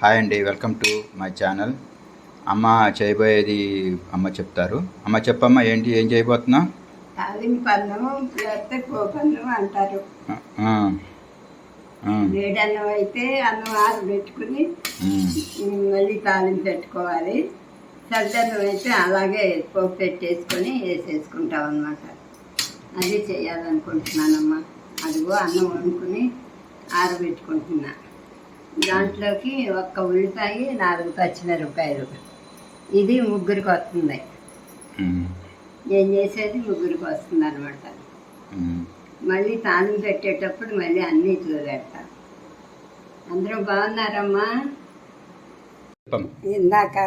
Hi అండి, welcome to my channel. అమ్మ చేయబోయేది అమ్మ చెప్తారు. అమ్మ చెప్పమ్మా, ఏంటి ఏం చేయబోతున్నావు? తాలింపు అన్నము లేకపోతే పోపు అన్నం అంటారు. వేడన్నం అయితే అన్నం ఆరబెట్టుకుని మళ్ళీ తాలింపు పెట్టుకోవాలి. చద్దన్నం అయితే అలాగే పోపు పెట్టేసుకొని వేసేసుకుంటాం అన్నమాట. అది చేయాలనుకుంటున్నానమ్మా. అదిగో అన్నం వండుకుని ఆరబెట్టుకుంటున్నా. దాంట్లోకి ఒక్క ఉల్లిపాయ 4 పచ్చిమిరపకాయలు. ఇది ముగ్గురికి వస్తుంది. నేను చేసేది ముగ్గురికి వస్తుంది అనమాట. మళ్ళీ తాలింపు పెట్టేటప్పుడు మళ్ళీ అన్నిట్లో పెడతా. అందరూ బాగున్నారమ్మా? ఇందాక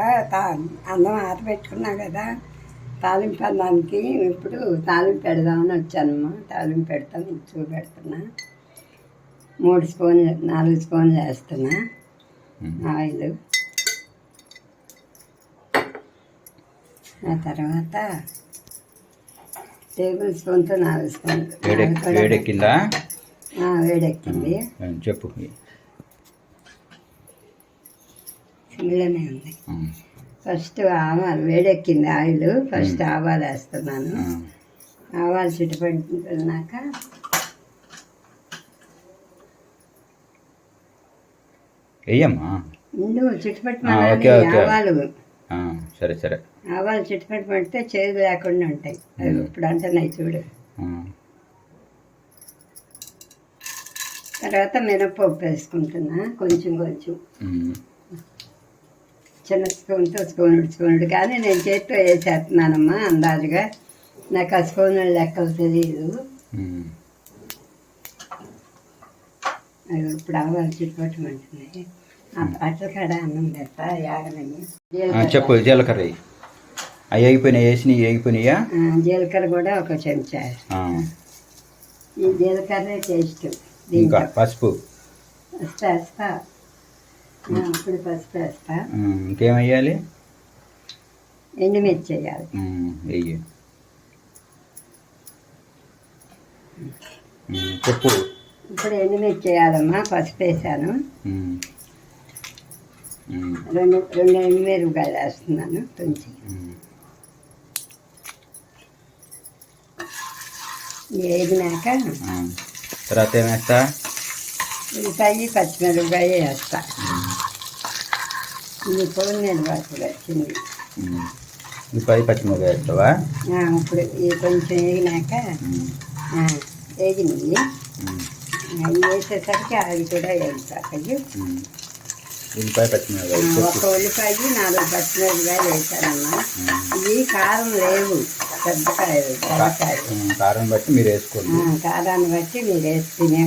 అన్నం ఆరబెట్టుకున్నా కదా తాలింపు అన్నానికి. ఇప్పుడు తాలింపు పెడదామని వచ్చానమ్మా. తాలింపు పెడతాను, చూపెడుతున్నా. 3 స్పూన్లు 4 స్పూన్లు వేస్తున్నా ఆయిల్. ఆ తర్వాత టేబుల్ స్పూన్తో 4 స్పూన్లు. వేడెక్కిందా? వేడెక్కింది. చెప్పు. సిమ్లోనే ఉంది. ఫస్ట్ ఆవాలు వేడెక్కింది ఆయిల్. ఫస్ట్ ఆవాలు వేస్తున్నాను. ఆవాలు చుట్టుపడినాక వెయ్యమ్మా. చుట్టుపట్టి ఆవాలు సరే సరే. ఆవాలు చుట్టుపట్టి పడితే చేదు లేకుండా ఉంటాయి. ఇప్పుడు అంటున్నాయి చూడు. తర్వాత మినపప్పు వేసుకుంటున్నా కొంచెం కొంచెం. చిన్న స్పూన్తో స్పూనుడు కానీ నేను చేతితో వేసేస్తున్నానమ్మా అందాజుగా. నాకు ఆ స్పూన్లు లెక్కలు తెలియదు. ఇప్పుడు ఆవాలు చుట్టుపట్టమంటున్నాయి. అట్ల కాడ అన్నం పెడతా యాగనయ్యి. చెప్పు. జీలకర్ర అవి వేగిపోయినాయి. వేసినవి వేగిపోయినాయా? జీలకర్ర కూడా ఒక చెంచా. ఈ జీలకర్ర టేస్ట్. ఇంకా పసుపు వేస్తా. ఇప్పుడు పసుపు వేస్తా. ఇంకేం వేయాలి? ఎండుమిర్చి వేయాలి. వెయ్యి. చెప్పు. ఇప్పుడు ఎండుమిర్చి వేయాలమ్మా. పసుపు వేసాను. 2 ఎండుమిరపకాయలు వేస్తున్నాను తుంచి. వేగినాక తర్వాత ఏం వేస్తా? ఉల్లిపాయ పచ్చిమిరపకాయ వేస్తా. ఇది పొడి పసుపు వచ్చింది. ఉల్లిపాయ పచ్చిమిరపకాయ వేస్తావా? ఇప్పుడు ఇది కొంచెం వేగినాక వేగినవి అవి వేసేసరికి అవి కూడా వేస్తాయి. ఉల్లిపాయ పచ్చిమిరపకాయ. ఒక ఉల్లిపాయ 4 పచ్చిమిరపకాయలు వేసానమ్మా. ఇవి కారం లేవు. పెద్దకాయలు కారం బట్టి మీరు వేసుకోండి. కారాన్ని బట్టి మీరు వేసుకునే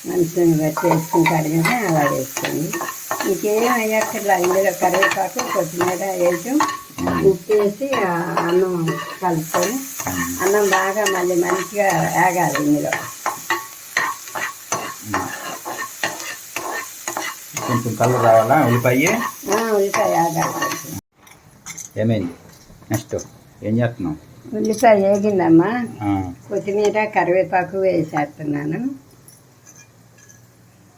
మనుషుని బట్టి వేసుకుంటారు కదా, అలా వేసుకోండి. ఇంకేం అయ్యక్కర్లా. ఇందులో కరివేపాకు కొత్తిమీర వేయటం, ఉప్పు వేసి అన్నం కలుపుకొని అన్నం బాగా మళ్ళీ మంచిగా వేగాలి. ఇందులో కొంచెం కలర్ రావాలా? ఉల్లిపాయ వేగాలి. ఏమైంది? నెక్స్ట్ ఏం చేస్తున్నావు? ఉల్లిపాయ వేగిందమ్మా. కొత్తిమీర కరివేపాకు వేసేస్తున్నాను.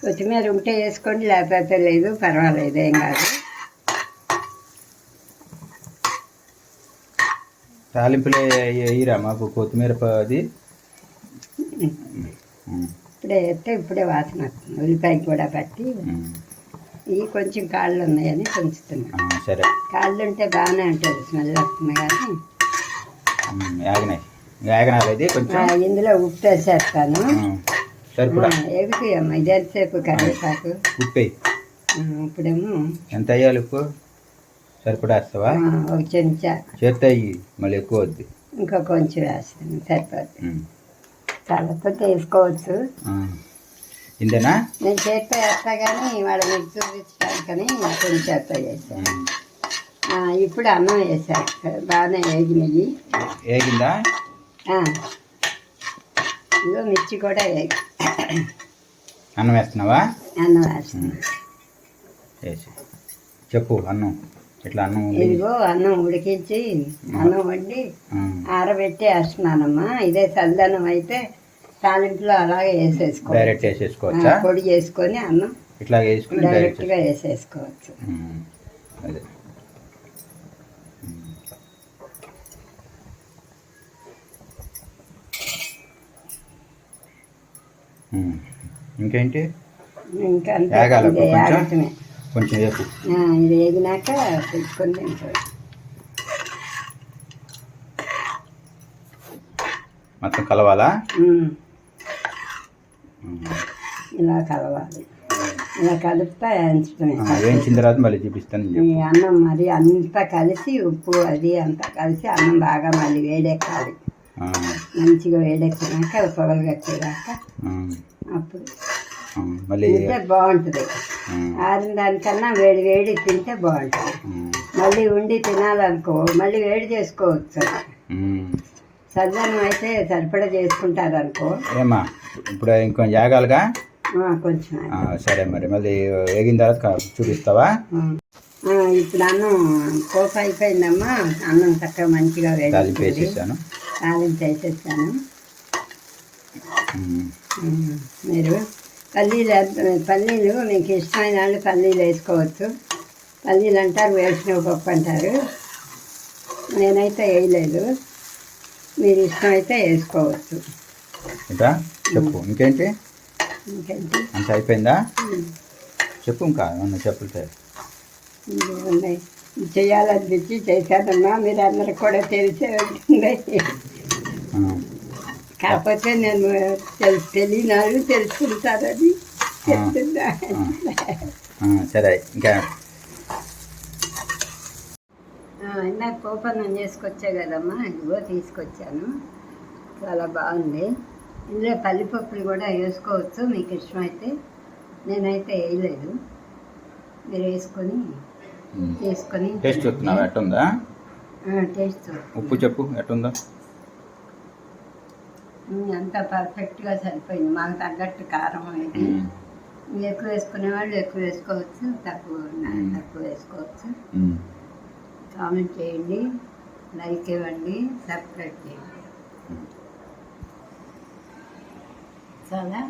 కొత్తిమీర ఉంటే వేసుకోండి, లేకపోతే లేదు, పర్వాలేదు, ఏం కాదు. తాలింపులో వేయరా మాకు కొత్తిమీర? అది ఇప్పుడే వేస్తే ఇప్పుడే వాసన వస్తుంది. ఉల్లిపాయ కూడా పట్టి ఇవి కొంచెం కాళ్ళు ఉన్నాయని పెంచుతున్నాను. సరే. కాళ్ళు ఉంటే బాగానే ఉంటుంది, స్మెల్ వస్తుంది. కానీ వేగనాలి కొంచెం. ఇందులో ఉప్పు వేసేస్తాను. సరిపడా ఎగుతాయమ్మా. ఇదేసేపు కరివేపాకు ఉప్పు. ఇప్పుడేమో ఎంత వేయాలి? ఉప్పు సరిపడా వేస్తావా? 1 చెంచా. చేస్తే మళ్ళీ ఎక్కువ వద్దు. ఇంకా కొంచెం వేస్తాను, సరిపోద్ది. చల్లకపోతే వేసుకోవచ్చు. ఇంతేనా? నేను చేత్తో వేస్తా కానీ ఇవాళ మీకు చూపించడానికని కొంచెం చేత్తో వేసాను. ఇప్పుడు అన్నం వేసాను. బాగానే వేగినవి. వేగిందా? ఇదిగో మిర్చి కూడా వేగి. అన్నం వేస్తున్నావా? అన్నం వేస్తున్నా. చెప్పు. అన్నం ఇట్లా అన్నం ఇదిగో అన్నం ఉడికించి అన్నం వండి ఆరబెట్టి వేస్తున్నానమ్మా. ఇదే చల్లన్నం అయితే తాలింపులో అలాగే వేసేసుకోవచ్చు. డైరెక్ట్ వేసేసుకోవచ్చా? పొడి చేసుకొని అన్నం ఇట్లా వేసుకుని డైరెక్ట్ డైరెక్ట్గా వేసేసుకోవచ్చు. అదే ఇంకేంటి ఇంకా అంతే, వేగాలి ఇది ఆగటమే. కొంచెం వేపు. ఇది వేగినాక పెట్టుకొని తింటాడు. మొత్తం కలవాలా? ఇలా కలవాలి. ఇలా కలుపుతా వేయించడమే. వేయించిన తర్వాత మళ్ళీ చూపిస్తాను. ఈ అన్నం మరి అంతా కలిసి ఉప్పు అది అంతా కలిసి అన్నం బాగా మళ్ళీ వేడెక్కాలి. మంచిగా వేడెక్కినాక పొగలు కట్టేదాక అప్పుడు మళ్ళీ తింటే బాగుంటుంది. ఆరిన దానికన్నా వేడి వేడి తింటే బాగుంటుంది. మళ్ళీ ఉండి తినాలనుకో మళ్ళీ వేడి చేసుకోవచ్చు. సజ్జనం అయితే సరిపడా చేసుకుంటారు అనుకో. ఏమా ఇప్పుడు ఇంకొంచెం యాగాలిగా కొంచెం. సరే మరి మళ్ళీ వేగిన తర్వాత చూపిస్తావా? ఇప్పుడు అన్నం పోపు అయిపోయిందమ్మా. అన్నం చక్కగా మంచిగా వేసేసాను. తాలించేసేసాను. మీరు పల్లీలు మీకు ఇష్టమైన వాళ్ళు పల్లీలు వేసుకోవచ్చు. పల్లీలు అంటారు, వేసిన పప్పు అంటారు. నేనైతే వేయలేదు. మీరు ఇష్టమైతే వేసుకోవచ్చు. ఇంకా చెప్పు. ఇంకేంటి అంత అయిపోయిందా? చెప్పు. ఇంకా ఏమన్నా చెప్పుతాయి చేయాలనిపించి చేశానమ్మా. మీరు అందరికి కూడా తెలిసే ఉంటుంది. కాకపోతే నేను తెలియనారు తెలుసుకుంటారని చెప్తున్నా. సరే. ఇంకా ఇందాక పోపన్నం చేసుకొచ్చా కదమ్మా, ఇదిగో తీసుకొచ్చాను. చాలా బాగుంది. ఇందులో పల్లిపప్పులు కూడా వేసుకోవచ్చు మీకు ఇష్టమైతే. నేనైతే వేయలేదు. మీరు వేసుకొని తీసుకొని టేస్ట్ చూస్తున్నావా ఎట్టుందా? టేస్ట్ ఉప్పు చెప్పు ఎట్టుందా? అంతా పర్ఫెక్ట్గా సరిపోయింది. మాకు తగ్గట్టు కారం ఇది. ఎక్కువ వేసుకునే వాళ్ళు ఎక్కువ వేసుకోవచ్చు, తక్కువ వేసుకోవచ్చు. కామెంట్ చేయండి, లైక్ ఇవ్వండి, సబ్స్క్రైబ్ చేయండి. చాలా